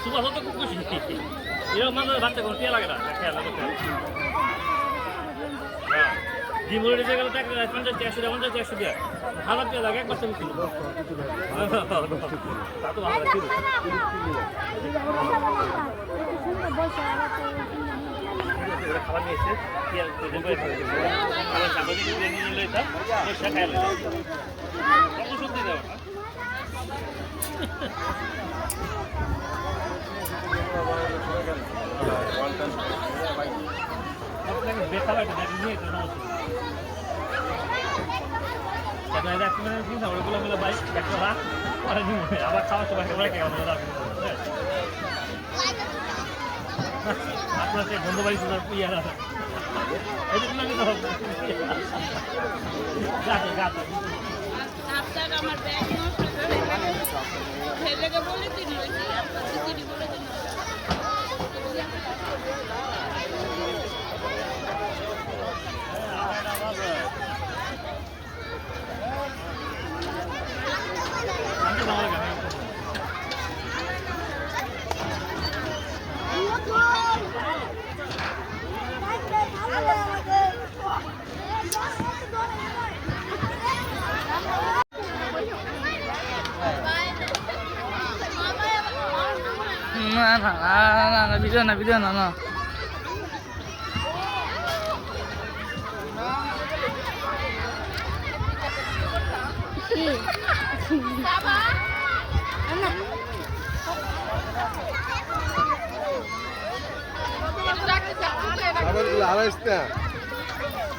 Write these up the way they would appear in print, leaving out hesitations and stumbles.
super হতো খুব খুশি এরকম মানুষ বাচ্চা কোনো কে লাগে না খেয়াল হ্যাঁ ডিমুড়ে দিতে গেলে 50-100 দেয় ভালো পেয়ে লাগে একবার তুমি কিলো তা তো ভালো ছিল খাবার নিয়েছে খাবার সামনে নিয়ে নিলে তা সে খাই সত্যি দেওয়া আবার খাওয়ার সময় আপনার সে বন্ধু বাড়ি ইয়ার আমার ব্যাগ ছেলেকে বলে দিন বলে দিন না ভিডিও না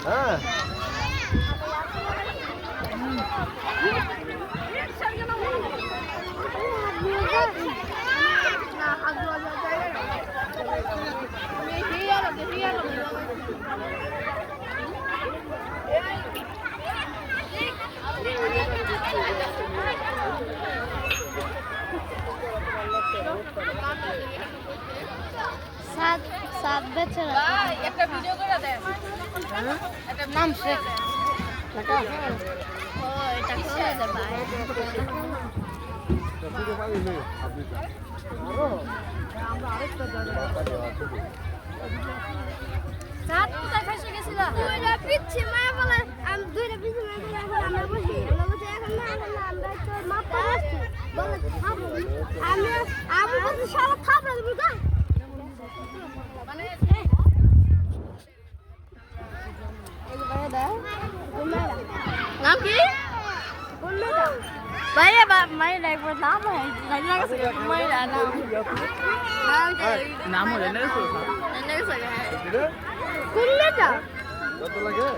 হ্যাঁ সাত বেচে একটা ভিডিও করে দেন একটা নাম শেখ এটা করে দে ভাই সাত কোথায় ফেসে গেছিল দুইটা পিচ্ছি মায়া বলে আমি দুইটা পিচ্ছি মায়া বলে এখন আমরা বসি এখন না আমরা তো মাপা আসছি বলে খাবো আমি বলছি শালা খাবো বুঝা মানে নাম কি ভাইয়া মায়ের একবার নাম হয় মায়ের নাম হলে না কোন মেয়েটা কত লাগে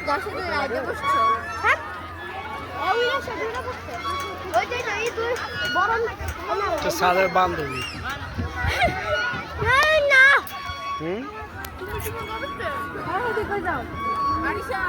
যার সাথে রাইডে বসছো হ্যাঁ ওই সাথে বসছে ওই যে এই দুই বড় সাদের বান্ধবী না হুম তুমি কি করতে হ্যাঁ দেখো যাও আরিশা